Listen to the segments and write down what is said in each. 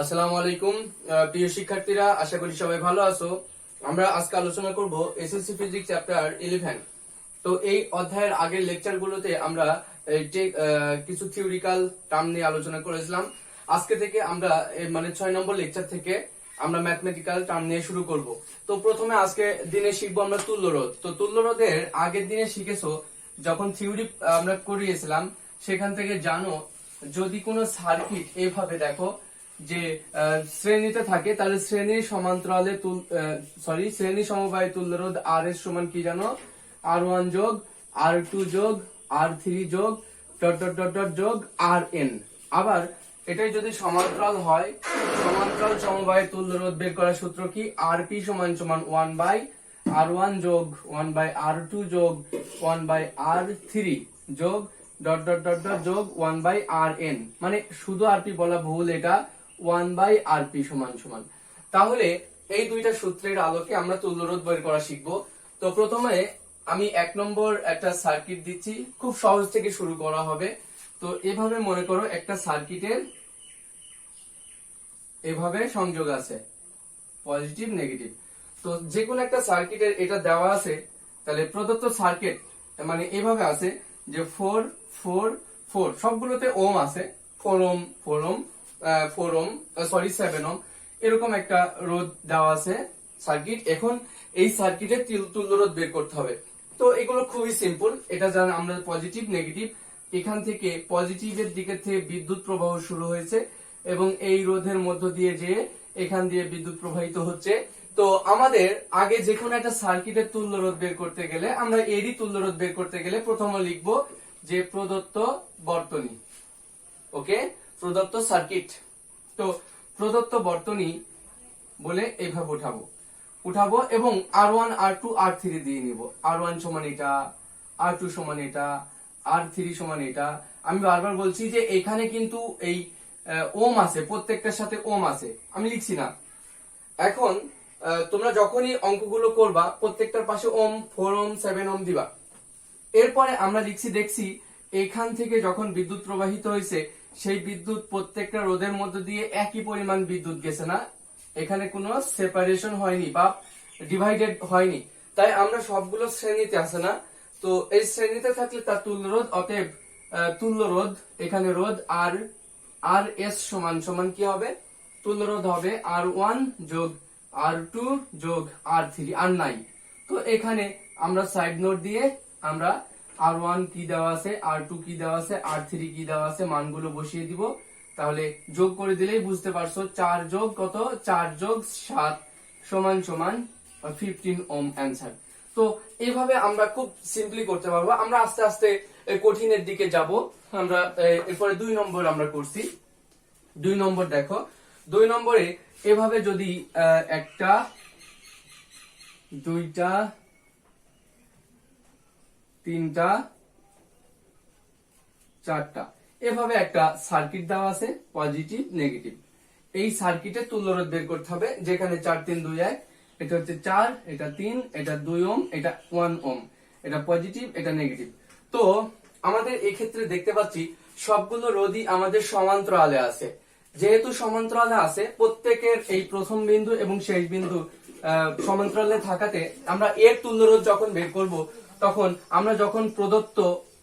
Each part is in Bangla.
আসসালামু আলাইকুম প্রিয় শিক্ষার্থীরা, আশা করি সবাই ভালো আছো। আমরা আজকে আলোচনা করব এসএসসি ফিজিক্স চ্যাপ্টার 11। তো এই অধ্যায়ের আগের লেকচারগুলোতে আমরা কিছু থিওরিক্যাল টার্ম নিয়ে আলোচনা করেছিলাম। আজকে থেকে আমরা মানে 6 নম্বর লেকচার থেকে আমরা ম্যাথমেটিক্যাল টার্ম নিয়ে শুরু করব। তো প্রথমে আজকে দিনে শিখবো আমরা তুল্যরোধ। তো তুল্যরোধের আগের দিনে শিখেছো, যখন থিওরি আমরা করিয়েছিলাম সেখান থেকে জানো, যদি কোনো সার্কিট এইভাবে দেখো যে শ্রেণীতে থাকে, তাহলে শ্রেণীর সমান্তরালে শ্রেণী সমবায় তুল্যরোধ আর এর সমান কি জানো? R1 যোগ R2 যোগ R3 যোগ ডট ডট ডট ডট যোগ Rn। আবার এটাই যদি সমান্তরাল হয়, সমান্তরাল সমবায় তুল্যরোধ বের করার সূত্র কি? Rp সমান সমান 1/R1 যোগ 1/R2 যোগ 1/R3 যোগ ডট ডট ডট ডট যোগ 1/Rn। মানে শুধু আরপি বলা ভুল, এটা 1/Rp সমান সমান। তাহলে এই দুইটা সূত্রের আলোকে আমরা তুল্যরোধ বের করা শিখবো। তো প্রথমে আমি 1 নম্বর একটা সার্কিট দিচ্ছি, খুব সহজ থেকে শুরু করা হবে। তো এভাবে মনে করো একটা সার্কিটের এভাবে সংযোগ আছে, পজিটিভ নেগেটিভ। তো যে কোনো একটা সার্কিটের এটা দেওয়া আছে, তাহলে প্রদত্ত সার্কিট মানে এভাবে আছে যে 4 4 4 সবগুলোতে ওম আছে, 4 ওম 4 ওম 4 ওম 7 ওম, এরকম একটা রোধ দেওয়া আছে সার্কিট। এখন এই সার্কিটের তুল্যরোধ বের করতে হবে। তো এগুলো খুবই সিম্পল, এটা জানেন আমরা পজিটিভ নেগেটিভ। এখান থেকে পজিটিভের দিকে থেকে বিদ্যুৎ প্রবাহ শুরু হয়েছে এবং এই রোধের মধ্য দিয়ে যে এখান দিয়ে বিদ্যুৎ প্রবাহিত হচ্ছে। তো আমাদের আগে যে কোনো একটা সার্কিটের তুল্যরোধ বের করতে গেলে, আমরা এরই তুল্যরোধ বের করতে গেলে প্রথমে লিখবো যে প্রদত্ত বর্তনী। ওকে, প্রদত্ত সার্কিট। তো প্রদত্ত বর্তনী বলে এইভাবে উঠাবো এবং R1 R2 R3 দিয়ে নিব। R1 সমান এটা, R2 সমান এটা, R3 সমান এটা। আমি বারবার বলছি যে এখানে কিন্তু এই ওম আছে, প্রত্যেকটার সাথে ওম আছে, আমি লিখছি না। এখন তোমরা যখনই অঙ্কগুলো করবা প্রত্যেকটার পাশে ওম 4 ওম 7 ওম দিবা। এরপরে আমরা দেখছি এখান থেকে যখন বিদ্যুৎ প্রবাহিত হয়েছে, সেই বিদ্যুৎ প্রত্যেকটা রোধের মধ্য দিয়ে একই পরিমাণ বিদ্যুৎ গেছে না, এখানে কোনো সেপারেশন হয়নি বা ডিভাইডেড হয়নি। তাই আমরা সবগুলো শ্রেণীতে আছে না, তো এই শ্রেণীতে থাকলে তার তুল্যরোধ, অতএব তুল্যরোধ এখানে রোধ আর এস সমান সমান কি হবে? তুল্যরোধ হবে R1 যোগ R2 যোগ R3, আর নাই। তো এখানে আমরা সাইড নোট দিয়ে আমরা R1 কি দেওয়া আছে, R2 কি দেওয়া আছে, R3 কি দেওয়া আছে মানগুলো বসিয়ে দিব। তাহলে যোগ করে দিলেই বুঝতে পারছো 4 যোগ কত, 4 যোগ 7 সমান সমান 15 ওম অ্যান্সার। তো এইভাবে আমরা খুব সিম্পলি করতে পারবো। আমরা আস্তে আস্তে কঠিনের দিকে যাব। আমরা এরপরে 2 নম্বর আমরা করছি। 2 নম্বর দেখো, 2 নম্বরে এভাবে যদি একটা, দুইটা, তিনটা, চারটা এভাবে একটা সার্কিট দেওয়া আছে পজিটিভ নেগেটিভ। এই সার্কিটের তুল্যরোধ বের করতে হবে, যেখানে 4 3 2 1, এটা হচ্ছে 4, এটা 3, এটা 2 ওম, এটা 1 ওম, এটা পজিটিভ, এটা নেগেটিভ। তো আমাদের এই ক্ষেত্রে দেখতে পাচ্ছি সবগুলো রোধই আমাদের সমান্তরালে আছে। যেহেতু সমান্তরালে আছে, প্রত্যেকের এই প্রথম বিন্দু এবং শেষ বিন্দু সমান্তরালে থাকাতে আমরা এর তুল্যরোধ যখন বের করব, তখন আমরা যখন প্রদত্ত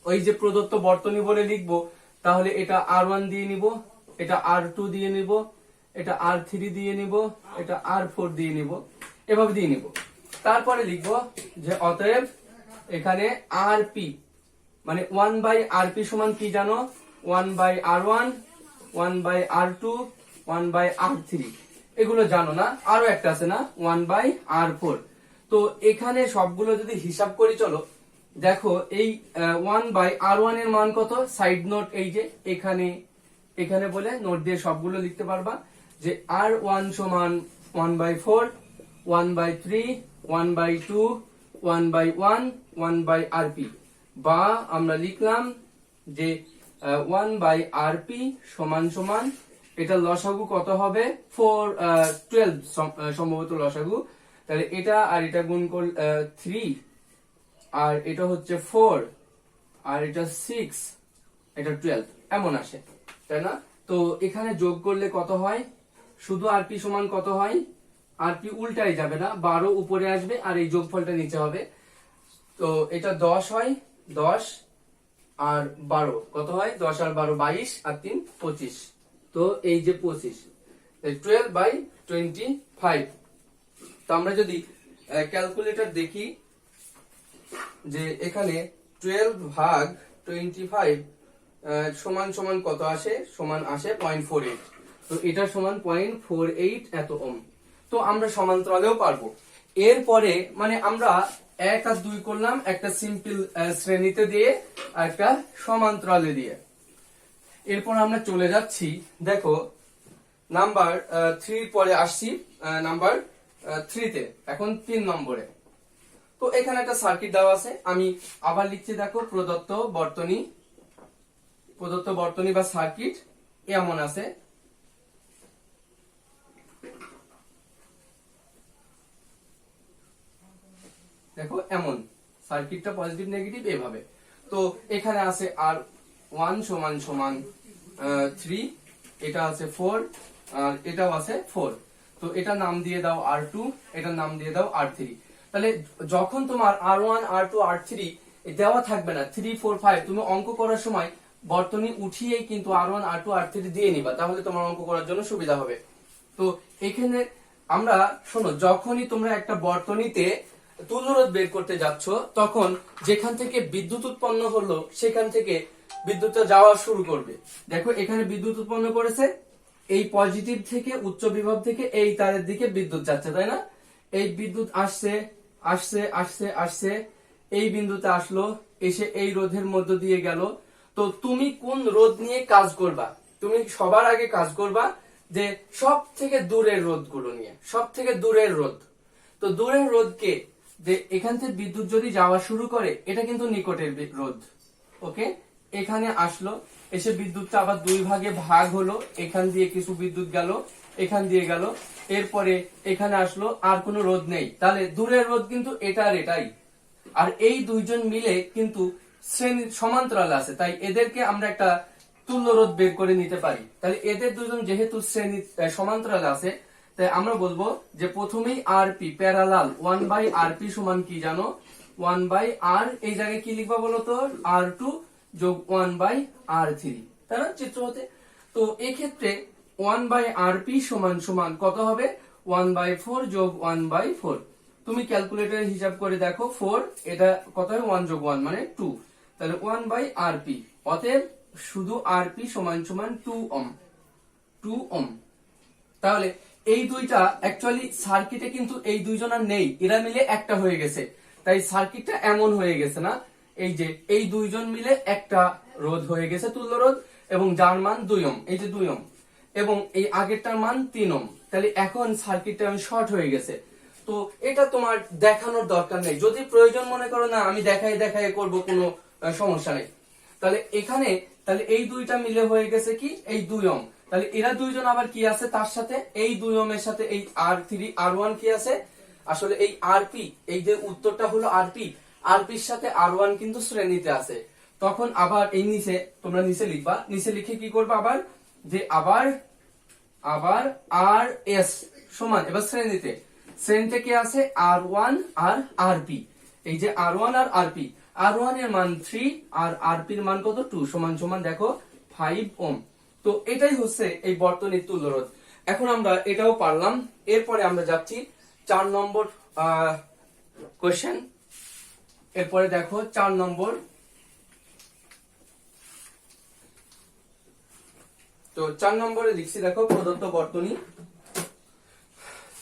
ওই যে প্রদত্ত বর্তনী বলে লিখব, তাহলে এটা R1 দিয়ে নিব, এটা R2 দিয়ে নিব, এটা R3 দিয়ে নিব, এটা R4 দিয়ে নিব, এভাবে দিয়ে নিব। তারপরে লিখব যে অতএব এখানে Rp মানে 1/Rp সমান কি জানো? 1/R1, 1/R2, 1/R3। এগুলো জানো না? আরো একটা আছে না, 1/R4। তো এখানে সবগুলো যদি হিসাব করি, চলো দেখো এই 1/R1 এর মান কত? সাইড নোট এই যে এখানে বলে নোট দিয়ে সবগুলো লিখতে পারবা যে R1 সমান 1/4, 1/3, 1/2, 1/1, 1/Rp। বা আমরা লিখলাম যে 1/Rp সমান সমান, এটা লসাগু কত হবে? 12 সম্ভবত লসাগু। তাহলে এটা আর এটা গুণ করলে 3, আর এটা হচ্ছে 4, আর এটা 6, এটা 12, এমন আসে, তাই না? তো এখানে যোগ করলে কত হয়? শুধু আরপি সমান কত হয়, আরপি উল্টাই যাবে না, 12 উপরে আসবে আর এই যোগফলটা নিচে হবে। তো এটা 10 হয়, 10 আর 12 কত হয়, 10 আর 12 22 আর 3 25। তো এই যে 25, 12/25। তো আমরা যদি ক্যালকুলেটর দেখি যে এখানে 12 ভাগ 25 সমান সমান কত আসে, সমান আসে 0.48। তো এটা সমান 0.48 এত ওহম। তো আমরা সমান্তরালেও পারবো। এরপরে মানে আমরা 1 আর 2 করলাম একটা সিম্পল শ্রেণীতে দিয়ে আর একটা সমান্তরালে দিয়ে। এরপর আমরা চলে যাচ্ছি, দেখো নাম্বার 3 পরে আসছি, নাম্বার 3 তে, এখন 3 নম্বরে। তো এখানে একটা সার্কিট দেওয়া আছে, আমি আবার লিখছি, দেখো প্রদত্ত বর্তনী বা সার্কিট এমন আছে। দেখো এমন সার্কিটটা পজিটিভ নেগেটিভ এভাবে। তো এখানে আছে R1 সমান সমান 3, এটা আছে 4 আর এটাও আছে 4। তো এটা নাম দিয়ে দাও R2, এটার নাম দিয়ে দাও R3। তাহলে যখন তোমার R1 R2 R3 দেওয়া থাকবে না, 3 4 5, তুমি অঙ্ক করার সময় বর্তনী উঠিয়েই কিন্তু R1 R2 R3 দিয়ে নিবা, তাহলে তোমার অঙ্ক করার জন্য সুবিধা হবে। তো এখানে আমরা শোনো, যখনই তোমরা একটা বর্তনীতে তুল্যরোধ বের করতে যাচ্ছ, তখন যেখান থেকে বিদ্যুৎ উৎপন্ন হলো সেখান থেকে বিদ্যুৎটা যাওয়া শুরু করবে। দেখো এখানে বিদ্যুৎ উৎপন্ন করেছে, এই পজিটিভ থেকে উচ্চ বিভব থেকে এই তারের দিকে বিদ্যুৎ যাচ্ছে, তাই না? এই বিদ্যুৎ আসছে আসছে আসছে আসছে, এই বিন্দুতে আসলো, এসে এই রোধের মধ্য দিয়ে গেল। তো তুমি কোন রোধ নিয়ে কাজ করবা? তুমি সবার আগে কাজ করবা যে সব থেকে দূরের রোধগুলো নিয়ে, সব থেকে দূরের রোধ। তো দূরের রোধকে, যে এখান থেকে বিদ্যুৎ যদি যাওয়া শুরু করে, এটা কিন্তু নিকটের রোধ। ওকে, এখানে আসলো, এসে বিদ্যুৎটা আবার দুই ভাগে ভাগ হলো, এখান দিয়ে কিছু বিদ্যুৎ গেল, এখান দিয়ে গেল, এরপরে এখানে আসলো, আর কোনো রোধ নেই। তাহলে দূরের রোধ কিন্তু এটা আর এটাই। আর এই দুইজন মিলে কিন্তু শ্রেণী সমান্তরাল আছে, তাই এদেরকে আমরা একটা তুল্য রোধ বের করে নিতে পারি। তাহলে এদের দুজন যেহেতু শ্রেণী সমান্তরাল আছে, তাই আমরা বলবো যে প্রথমেই আরপি প্যারালাল 1/rp সমান কি জানো, 1/r। এই জায়গায় কি লিখবা বলো তো, R2 যোগ 1/r3, তাই না, চিত্র হতে। তো এই ক্ষেত্রে 1/rp সমান সমান কত হবে, 1/4 যোগ 1/4। তুমি ক্যালকুলেটরে হিসাব করে দেখো, 4 এটা কত হয়, 1 যোগ 1 মানে 2। তাহলে 1/rp, অতএব শুধু rp সমান সমান 2 ওহম, 2 ওহম। তাহলে এই দুইটা অ্যাকচুয়ালি সার্কিটে কিন্তু এই দুইজন আর নেই, এরা মিলে একটা হয়ে গেছে, তাই সার্কিটটা এমন হয়ে গেছে না। এই যে এই দুইজন মিলে একটা রোধ হয়ে গেছে, তুল্য রোধ, এবং যার মান 2 ওহম, এই যে 2 ওহম, এবং এই আগেরটার মান 3 ওহম। তাহলে এখন সার্কিটটা শর্ট হয়ে গেছে। তো এটা তোমার দেখানোর দরকার নেই, যদি প্রয়োজন মনে করো না আমি দেখাই দেখাই করব, কোনো সমস্যা নেই। তাহলে এখানে তাহলে এই দুইটা মিলে হয়ে গেছে কি, এই 2 ওহম। তাহলে এরা দুইজন আবার কি আছে তার সাথে, এই 2 ওহমের সাথে এই R3 R1 কি আছে, আসলে এই আরপি, এই যে উত্তরটা হলো আরপির সাথে R1 কিন্তু শ্রেণীতে আছে। তখন আবার এই নিচে তোমরা নিচে লিখবা, নিচে লিখে কি করবা আবার, যে আবার আর এস সমান, এবার শ্রেণীতে কি আছে, R1 আর আরপি। এই যে R1 আর আরপি, R1 এর মান 3 আর আরপি এর মান কত, 2 সমান সমান দেখো 5 ওহম। তো এটাই হচ্ছে এই বর্তনীর তুল্য রোধ। এখন আমরা এটাও পারলাম। এরপরে আমরা যাচ্ছি 4 নম্বর কোশ্চেন। এরপরে দেখো 4 নম্বর। তো 4 নম্বরে লিখছি, দেখো প্রদত্ত বর্তনী।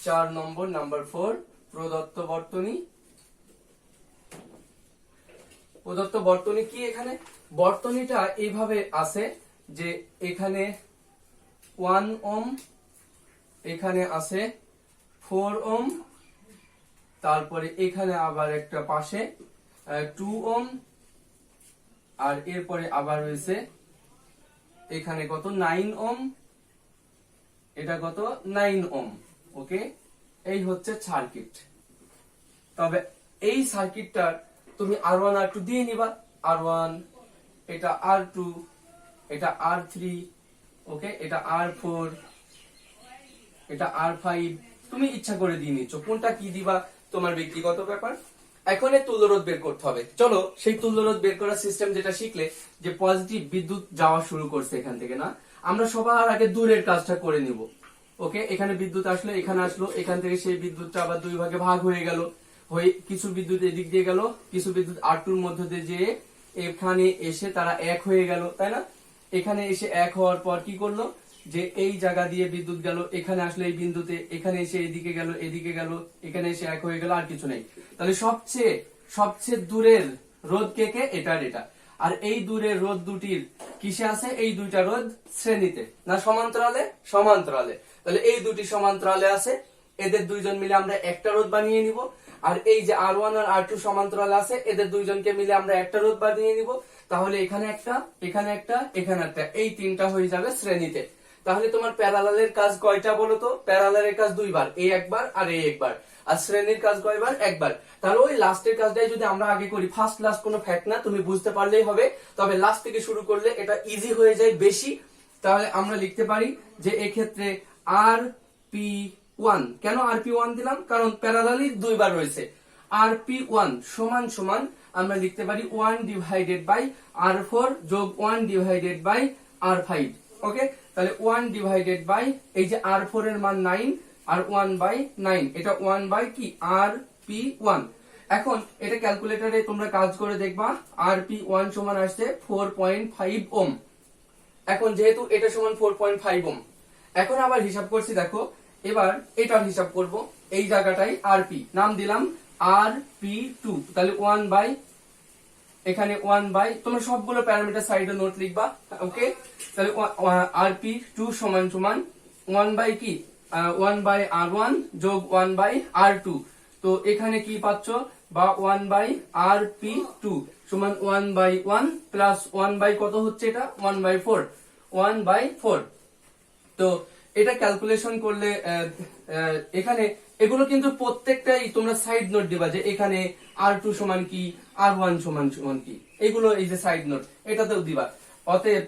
4 নম্বর, নাম্বার 4, প্রদত্ত বর্তনী কি, এখানে বর্তনীটা এইভাবে আছে যে এখানে 1 ওহম, এখানে আছে 4 ওহম, তারপরে এখানে আবার একটা পাশে 2 ওহম, আর এরপরে আবার রয়েছে এখানে কত 9 ওহম, এটা কত 9 ওহম। ওকে, এই হচ্ছে সার্কিট। তবে এই সার্কিটটার তুমি R1 R2 দিয়ে নিবা, R1, এটা R2, এটা R3, ওকে, এটা R4, এটা R5, তুমি ইচ্ছা করে দিয়ে নিচ্ছ, কোনটা কি দিবা তোমার ব্যক্তিগত ব্যাপার। এখন এই তুল্যরোধ বের করতে হবে। চলো সেই তুল্যরোধ বের করার সিস্টেম যেটা শিখলে, যে পজিটিভ বিদ্যুৎ যাওয়া শুরু করছে এখান থেকে, না আমরা সবার আগে দূরের কাজটা করে নিব। ওকে, এখানে বিদ্যুৎ আসলো, এখানে আসলো, এখান থেকে সেই বিদ্যুৎটা আবার দুই ভাগে ভাগ হয়ে গেল, হয়ে কিছু বিদ্যুৎ এদিক দিয়ে গেল, কিছু বিদ্যুৎ R2 মধ্য দিয়ে যেয়ে এখানে এসে তারা এক হয়ে গেল, তাই না? এখানে এসে এক হওয়ার পর কি করলো, যে এই জায়গা দিয়ে বিদ্যুৎ গেল, এখানে আসলে এই বিন্দুতে, এখানে এসে এদিকে গেল, এদিকে গেল, এখানে এসে এক হয়ে গেল, আর কিছু নেই। তাহলে সবচেয়ে সবচেয়ে দূরের রোধ কে কে, এটার এটা। আর এই দূরের রোধ দুটির কিসে আছে, এই দুইটা রোধ শ্রেণীতে না সমান্তরালে, সমান্তরালে। তাহলে এই দুটি সমান্তরালে আছে, এদের দুইজন মিলে আমরা একটা রোধ বানিয়ে নিব। আর এই যে R1 আর R2 সমান্তরালে আছে, এদের দুইজনকে মিলে আমরা একটা রোধ বানিয়ে নিব। তাহলে এখানে একটা, এখানে একটা, এখানে একটা, এই তিনটা হয়ে যাবে শ্রেণীতে। তাহলে তোমার প্যারালালের কাজ কয়টা বলো তো? প্যারালালের কাজ দুইবার, এই একবার আর এই একবার। আর শ্রেণীর কাজ কয়বার? একবার। তাহলে ওই লাস্টের কাজটাই যদি আমরা আগে করি, ফার্স্ট লাস্ট কোনো ফ্যাক্ট না, তুমি বুঝতে পারলেই হবে। তবে লাস্ট থেকে শুরু করলে এটা ইজি হয়ে যায় বেশি। তাহলে আমরা লিখতে পারি যে এক্ষেত্রে RP1, কেন RP1 দিলাম? কারণ প্যারালালি দুইবার রয়েছে। RP1 সমান সমান আমরা লিখতে পারি 1 ডিভাইডেড বাই R4 যোগ 1 ডিভাইডেড বাই R5। ওকে, তাহলে 1 ডিভাইডেড বাই এই যে R4 এর মান 9 আর 1 বাই 9, এটা 1 বাই কি RP1। এখন এটা ক্যালকুলেটরে তোমরা কাজ করে দেখবা, RP1 সমান আসছে 4.5 ওম। এখন যেহেতু এটা সমান 4.5 ওম, এখন আবার হিসাব করছি, দেখো এবার এটার হিসাব করব। এই জায়গাটাই RP নাম দিলাম RP2, তাহলে 1 বাই, এখানে 1 বাই, তোমরা সবগুলো প্যারামিটার সাইডে নোট লিখবা। ওকে, তাহলে RP2 সমান সমান 1 বাই কি 1 বাই R1 যোগ 1 বাই R2। তো এখানে কি পাচ্ছ, বা 1 বাই RP2 সমান 1 বাই 1 প্লাস 1 বাই কত হচ্ছে, এটা 1 বাই 4, 1 বাই 4। তো এটা ক্যালকুলেশন করলে এখানে এগুলো কিন্তু প্রত্যেকটাই তোমরা সাইড নোট দিবা, যে এখানে R2 সমান কি, R1 সমান সমান কি, এগুলো এই যে সাইড নোট এটাতেও দিবা। অতএব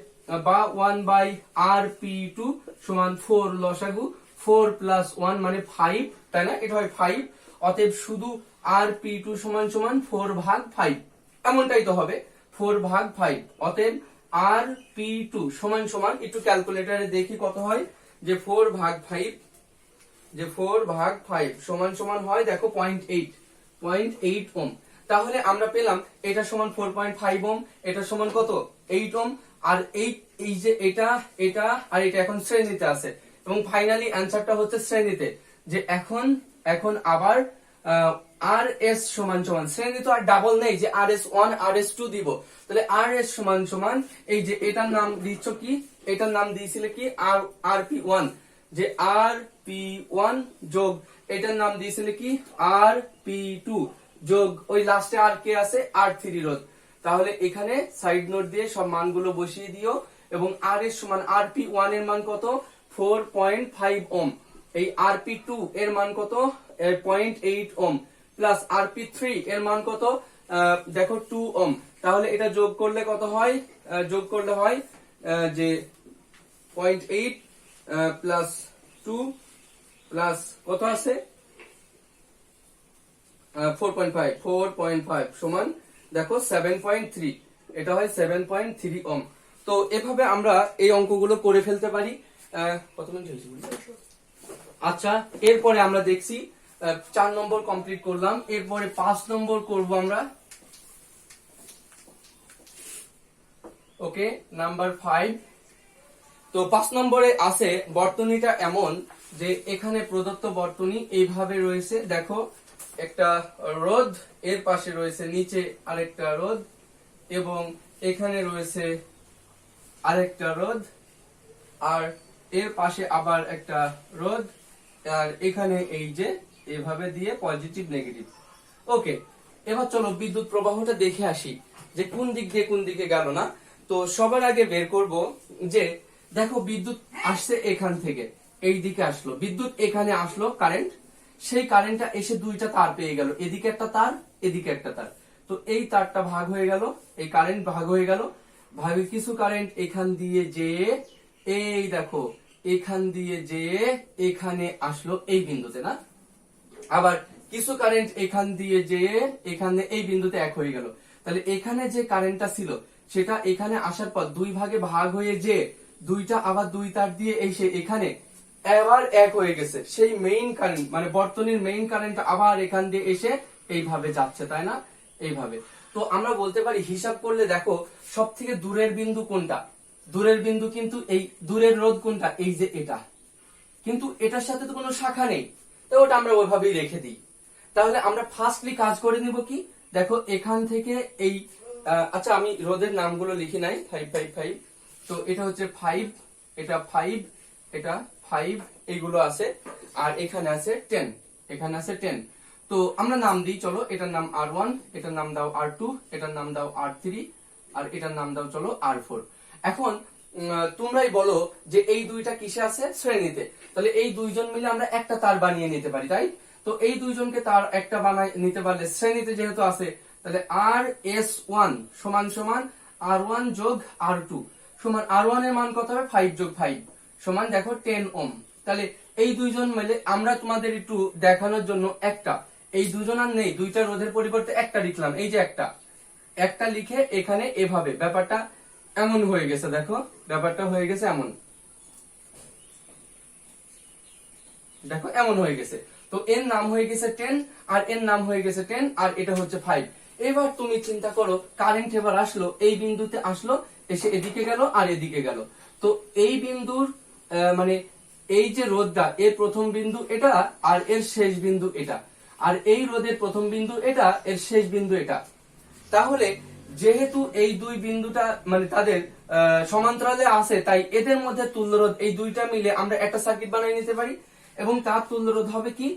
বা 1 বাই RP2 সমান 4 লসাগু, 4 প্লাস 1 মানে 5, তাই না? এটা হয় 5। অতএব শুধু RP2 সমান সমান 4 ভাগ 5, এমনটাই তো হবে, 4 ভাগ 5। অতএব RP2 সমান সমান, একটু ক্যালকুলেটরে দেখি কত হয়, যে 4 ভাগ 5, যে 4 ভাগ 5 সমান সমান হয়, দেখো 0.8 ওম। তাহলে আমরা পেলাম এটা সমান 4.5 ওম, এটা সমান কত 8 ওম। আর এই যে এটা, এটা আর এটা এখন শ্রেণীতে আছে, এবং ফাইনালি অ্যান্সারটা হচ্ছে শ্রেণীতে। যে এখন আবার RS সমান সমান, শ্রেণী তো আর ডাবল নেই যে RS1 RS2 দিব, তাহলে RS সমান সমান এই যে এটার নাম দিচ্ছ কি, এটার নাম দিয়েছিলে কি RP1, যে RP1 যোগ এটার নাম দিয়েছিলে কি RP2 যোগ ওই লাস্টে আর কে আছে R3 রোধ। তাহলে এখানে সাইড নোট দিয়ে সব মানগুলো বসিয়ে দিও, এবং RS সমান RP1 এর মান কত 4.5 ওম, এই RP2 এর মান কত 0.8 ওম, প্লাস RP3 এর মান কত দেখো 2 ওম। তাহলে এটা যোগ করলে কত হয়, যোগ করলে হয় যে 0.8 প্লাস 2 প্লাস কত আছে 4.5 সমান দেখো 7.3, এটা হয় 7.3 ওম। তো এভাবে আমরা এই অঙ্কগুলো করে ফেলতে পারি। কত মিনিট হয়েছে? আচ্ছা, এরপরে আমরা দেখছি 4 নম্বর কমপ্লিট করলাম, এরপরে 5 নম্বর করব আমরা। ওকে, নাম্বার 5। তো 5 নম্বরে আছে বর্তনীটা এমন যে এখানে প্রদত্ত বর্তনী এইভাবে রয়েছে, দেখো একটা রোধ, এর পাশে রয়েছে নিচে আরেকটা রোধ, এবং এখানে রয়েছে আরেকটা রোধ, আর এর পাশে আবার একটা রোধ, আর এখানে এই যে এভাবে দিয়ে পজিটিভ নেগেটিভ। ওকে, এবার চলো বিদ্যুৎ প্রবাহটা দেখে আসি যে কোন দিক দিয়ে কোন দিকে গেল না। তো সবার আগে বের করব যে দেখো বিদ্যুৎ আসছে এখান থেকে, এই দিকে আসলো বিদ্যুৎ, এখানে আসলো কারেন্ট, সেই কারেন্টটা এসে দুইটা তার পেয়ে গেল, এদিকে একটা তার, এদিকে একটা তার। তো এই তারটা ভাগ হয়ে গেল, এই কারেন্ট ভাগ হয়ে গেল, ভাগে কিছু কারেন্ট এখান দিয়ে যে এই দেখো এখান দিয়ে যে এখানে আসলো এই বিন্দুতে, না? আবার কিছু কারেন্ট এখান দিয়ে যে এখানে এই বিন্দুতে এক হয়ে গেল। তাহলে এখানে যে কারেন্টটা ছিল সেটা এখানে আসার পর দুই ভাগে ভাগ হয়ে যে দুইটা আবার দুই তার দিয়ে এসে এখানে আবার এক হয়ে গেছে। সেই মেইন কারেন্ট মানে বর্তনীর মেইন কারেন্ট আবার এখান দিয়ে এসে এইভাবে যাচ্ছে, তাই না? এইভাবে। তো আমরা বলতে পারি হিসাব করলে দেখো সব থেকে দূরের বিন্দু কোনটা? দূরের বিন্দু কিন্তু এই দূরের রোধ কোনটা? এই যে এটা। কিন্তু এটার সাথে তো কোনো শাখা নেই, তো ওটা আমরা ওইভাবেই রেখে দিই। তাহলে আমরা ফার্স্টলি কাজ করে নিব কি, দেখো এখান থেকে এই আচ্ছা আমি রোধের নামগুলো লিখি নাই। 555, তো এটা হচ্ছে 5, এটা 5, এটা 5, এইগুলো আছে। আর এখানে আছে 10, এখানে আছে 10। তো আমরা নাম দিই, চলো এটার নাম R1, এটার নাম দাও R2, এটার নাম দাও R3, আর এটার নাম দাও চলো R4। এখন তোমরাই বলো যে এই দুইটা কিসে আছে? শ্রেণীতে। তাহলে এই দুইজন মিলে আমরা একটা তার বানিয়ে নিতে পারি, তাই? তো এই দুইজনকে তার একটা বানাই নিতে পারলে শ্রেণীতে যেহেতু আছে, তাহলে RS1 সমান সমান R1 যোগ R2 সমান R1 এর মান কত হবে? 5 যোগ 5 সমান দেখো 10 ওহম। তাহলে এই দুইজন মিলে আমরা তোমাদের একটু দেখানোর জন্য একটা, এই দুজন আর নেই, দুইটা রোধের পরিবর্তে একটা লিখলাম। এই যে একটা লিখে এখানে এভাবে ব্যাপারটা এমন হয়ে গেছে, দেখো ব্যাপারটা হয়ে গেছে এমন, দেখো এমন হয়ে গেছে। তো এর নাম হয়ে গেছে 10 আর এর নাম হয়ে গেছে 10 আর এটা হচ্ছে 5। এবার তুমি চিন্তা করো কারেন্ট এবার আসলো এই বিন্দুতে, আসলো এসে এদিকে গেল আর এদিকে গেল। তো এই বিন্দুর মানে এই যে রোধটা, এর প্রথম বিন্দু এটা আর এর শেষ বিন্দু এটা, আর এই রোধের প্রথম বিন্দু এটা, এর শেষ বিন্দু এটা। তাহলে যেহেতু এই দুই বিন্দুটা মানে তাদের সমান্তরালে আছে, তাই এদের মধ্যে তুল্যরোধ এই দুইটা মিলে আমরা একটা সার্কিট বানিয়ে নিতে পারি। এবং তার তুল্যরোধ হবে কি?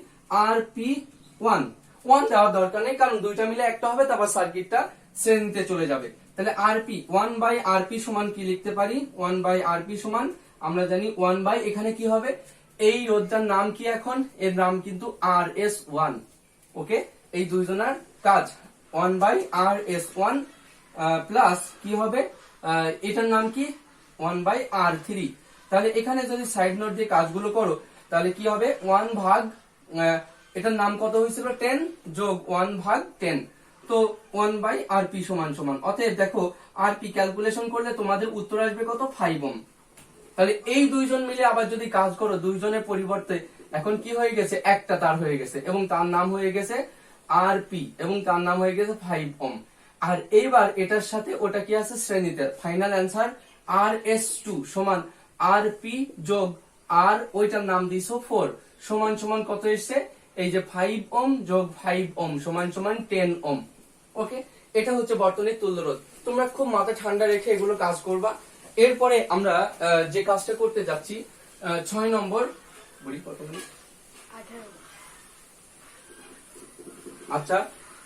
RP1। 1 দেওয়ার দরকার নেই, কারণ দুইটা মিলে একটা হবে, তারপর সার্কিটটা শ্রেণীতে চলে যাবে। তাহলে RP 1/RP সমান কি লিখতে পারি? 1/RP সমান আমরা জানি 1 এখানে কি হবে? এই রোধটার নাম কি এখন? এর নাম কিন্তু RS1। ওকে, এই দুইজনের কাজ 1/RS1 প্লাস কি হবে? এটার নাম কি? 1/R3। তাহলে এখানে যদি সাইড নোট দিয়ে কাজগুলো করো তাহলে কি হবে? 1 ভাগ এটার নাম কত হয়েছিল? 10 যোগ 1 ভাগ 10। তো 1/RP সমান সমান, অতএব দেখো RP ক্যালকুলেশন করলে তোমাদের উত্তর আসবে কত? 5 ওহম। তাহলে এই দুইজন মিলে আবার যদি কাজ করো, দুইজনের পরিবর্তে এখন কি হয়ে গেছে? একটা তার হয়ে গেছে এবং তার নাম হয়ে গেছে RP এবং তার নাম হয়ে গেছে 5 ওহম। আর এইবার এটার সাথে ওটা কি আছে? শ্রেণীতে। ফাইনাল অ্যান্সার RS2 সমান RP যোগ আর ওইটার নাম দিছো 4 সমান সমান কত এসছে? এই যে 5 ওহম যোগ 5 ওহম সমান সমান 10 ওহম। ওকে, এটা হচ্ছে বর্তনীর তুল্যরোধ। তোমরা খুব মাথা ঠান্ডা রেখে এগুলো কাজ করবা। এরপরে আমরা যে কাজটা করতে যাচ্ছি 6 নম্বর, বলি কত মিনিট? আচ্ছা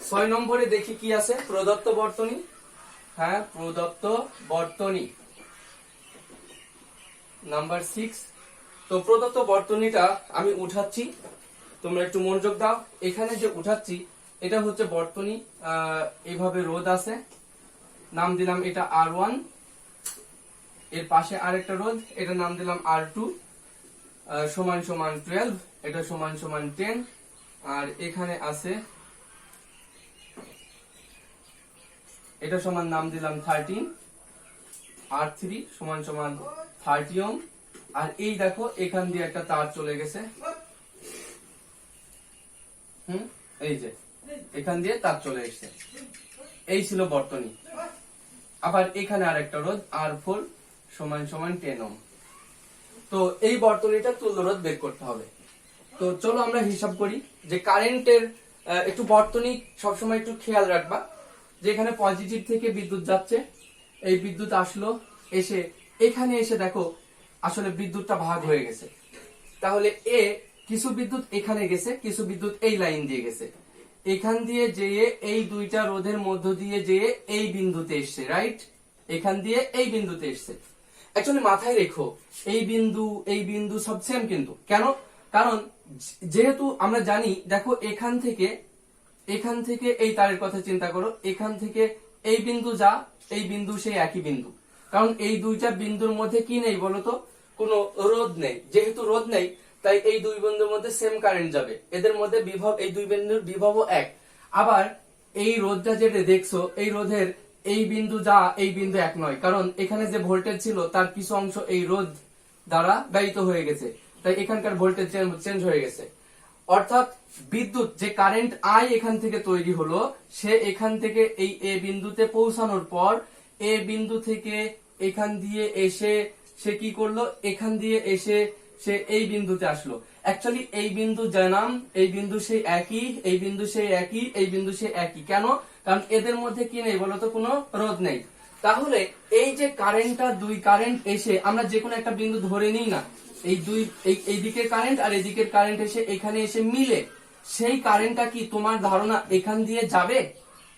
6 নম্বরে দেখি কি আছে? প্রদত্ত বর্তনী। হ্যাঁ, প্রদত্ত বর্তনী নাম্বার 6। তো প্রদত্ত বর্তনীটা আমি উঠাচ্ছি, তোমরা একটু মনোযোগ দাও। এখানে যে উঠাচ্ছি এটা হচ্ছে বর্তনী, এইভাবে রোধ আছে, নাম দিলাম এটা R1, এর পাশে আরেকটা রোধ, এটা নাম দিলাম R2 সমান সমান 12, এটা সমান সমান 10, আর এখানে আছে এটা সমান নাম দিলাম 13, R3 সমান সমান 30 ওহম। আর এই দেখো এখান দিয়ে একটা তার চলে গেছে, এই যে এখান দিয়ে তার চলে এসেছে। এই ছিল বর্তনী। আবার এখানে আরেকটা রোধ R4 সমান সমান 10 ওহম। তো এই বর্তনীটা তুল্যরোধ বের করতে হবে। তো চলো আমরা হিসাব করি যে কারেন্টের একটু বর্তনী সবসময় একটু খেয়াল রাখবা যে এখানে পজিটিভ থেকে বিদ্যুৎ যাচ্ছে, এই বিদ্যুৎ আসলো, এসে এখানে এসে দেখো আসলে বিদ্যুৎটা ভাগ হয়ে গেছে। তাহলে কিছু বিদ্যুৎ এখানে গেছে, কিছু বিদ্যুৎ এই লাইন দিয়ে গেছে, এখান দিয়ে যেয়ে এই দুইটা রোধের মধ্য দিয়ে যেয়ে এই বিন্দুতে এসছে, রাইট? এখান দিয়ে এই বিন্দুতে এসছে। অ্যাকচুয়ালি মাথায় রেখো এই বিন্দু সব সেম কিন্তু। কেন? কারণ যেহেতু আমরা জানি, দেখো এখান থেকে এই তারের কথা চিন্তা করো, এখান থেকে এই বিন্দু যা, এই বিন্দু সেই একই বিন্দু। কারণ এই দুইটা বিন্দুর মধ্যে কি নেই বলতো? কোনো রোধ নেই, যেহেতু রোধ নেই তাই এই দুই বিন্দুর মধ্যে সেম কারেন্ট যাবে, এদের মধ্যে বিভব, এই দুই বিন্দুর বিভবও এক। আবার এই রোধটা যেটা দেখছো, এই রোধের এই বিন্দু যা এই বিন্দু এক নয়, কারণ এখানে যে ভোল্টেজ ছিল তার কিছু অংশ এই রোধ দ্বারা ব্যয়িত হয়ে গেছে, তাই এখানকার ভোল্টেজ চেঞ্জ হয়ে গেছে। অর্থাৎ বিদ্যুৎ যে কারেন্ট আই এখান থেকে তৈরি হলো, সে এখান থেকে এই এ বিন্দুতে পৌঁছানোর পর এ বিন্দু থেকে এখান দিয়ে এসে সে কি করলো, এখান দিয়ে এসে সে এই বিন্দুতে আসলো। অ্যাকচুয়ালি এই বিন্দু জানাম, এই বিন্দু সেই একই, এই বিন্দু সেই একই, এই বিন্দু সেই একই। কেন? কারণ এদের মধ্যে কি নেই বলতো, কোনো রোধ নেই। তাহলে এই যে কারেন্টটা, দুই কারেন্ট এসে আমরা যে কোনো একটা বিন্দু ধরে নিই না, এই দুই এই দিকের কারেন্ট আর এই দিকের কারেন্ট এসে এখানে এসে মিলে, সেই কারেন্টটা কি তোমার ধারণা এখান দিয়ে যাবে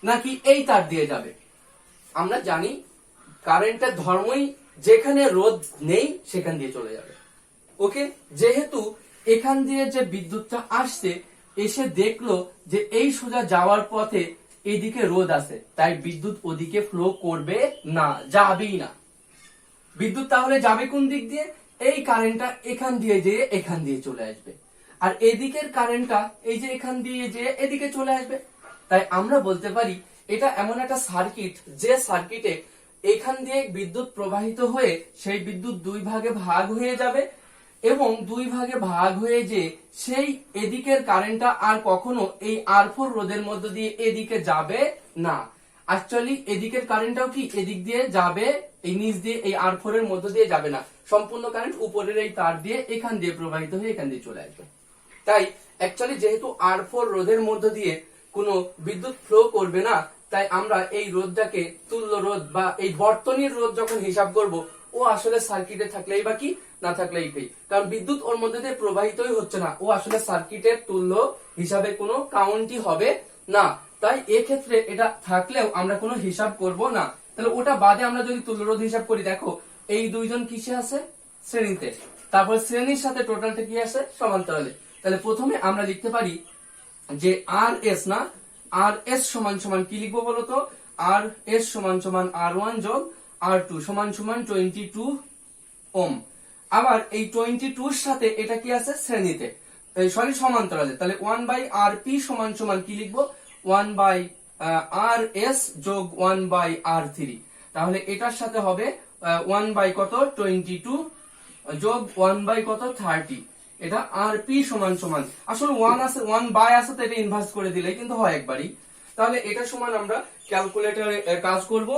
নাকি এই তার দিয়ে যাবে? আমরা জানি কারেন্টের ধর্মই যেখানে রোধ নেই সেখান দিয়ে চলে যাবে। ওকে, যেহেতু এখান দিয়ে যে বিদ্যুৎটা আসছে, এসে দেখলো যে এই সোজা যাওয়ার পথে এদিকে রোধ আছে, তাই বিদ্যুৎ ওদিকে ফ্লো করবে না, যাবেই না। বিদ্যুৎ তাহলে যাবে কোন দিক দিয়ে? এই কারেন্টটা এখান দিয়ে যেয়ে এখান দিয়ে চলে আসবে, আর এদিকের কারেন্টটা এই যে এখান দিয়ে যেয়ে এদিকে চলে আসবে। তাই আমরা বলতে পারি এটা এমন একটা সার্কিট, যে সার্কিটে এখান দিয়ে বিদ্যুৎ প্রবাহিত হয়ে সেই বিদ্যুৎ দুই ভাগে ভাগ হয়ে যাবে, এবং দুই ভাগে ভাগ হয়ে যে সেই এদিকের কারেন্টটা আর কখনো এই R4 রোধের মধ্য দিয়ে এদিকে যাবে না। অ্যাকচুয়ালি এদিকের কারেন্টটাও কি এদিক দিয়ে যাবে, এই নিচ দিয়ে এই R4 এর মধ্য দিয়ে যাবে না, সম্পূর্ণ কারেন্ট উপরের এই তার দিয়ে এখান দিয়ে প্রবাহিত হয়ে এখান দিয়ে চলে আসবে। তাই অ্যাকচুয়ালি যেহেতু R4 রোধের মধ্য দিয়ে কোনো বিদ্যুৎ ফ্লো করবে না, তাই আমরা এই রোধটাকে তুল্য রোধ বা এই বর্তনীর রোধ যখন হিসাব করব, ও আসলে সার্কিটে থাকলেই বা কি, না থাকলেই কি, কারণ বিদ্যুৎ ওর মধ্যে দিয়ে প্রবাহিতই হচ্ছে না, ও আসলে সার্কিটের তুল্য হিসাবে কোনো কাউন্টই হবে না। তাই এক্ষেত্রে এটা থাকলেও আমরা কোনো হিসাব করব না। তাহলে ওটা বাদে আমরা যদি তুল্য রোধ হিসাব করি, দেখো এই দুইজন কিসে আছে, শ্রেণীতে, তারপর শ্রেণীর সাথে টোটালটা কি আছে, সমান্তরালে। তাহলে প্রথমে আমরা লিখতে পারি যে আর এস না, আর এস সমান সমান কি লিখবো বলতো, আর এস সমান সমান R1 যোগ R2 সমান সমান 22 ওম। আবার এই 22 এর সাথে এটা কি আছে, শ্রেণীতে, সরি সমান্তরালে। তাহলে 1/RP সমান সমান কি লিখবো, 1/RS যোগ 1/R3। তাহলে এটার সাথে হবে 1/22 যোগ 1/30। এটা RP সমান সমান, আসলে 1 আছে, 1/, আছে তো এটা ইনভার্স করে দিলে কিন্তু হয় একবারই। তাহলে এটা সমান আমরা ক্যালকুলেটরে কাজ করব,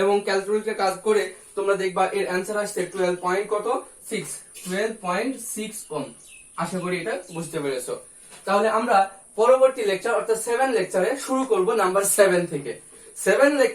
এবং ক্যালকুলেটরে কাজ করে তোমরা দেখবা এর অ্যান্সার আসছে 12.6 ওম। আশা করি এটা বুঝতে পেরেছো। তাহলে আমরা পরবর্তী লেকচার অর্থাৎ 7 লেকচারে শুরু করব নাম্বার 7 থেকে। 7 লেকচার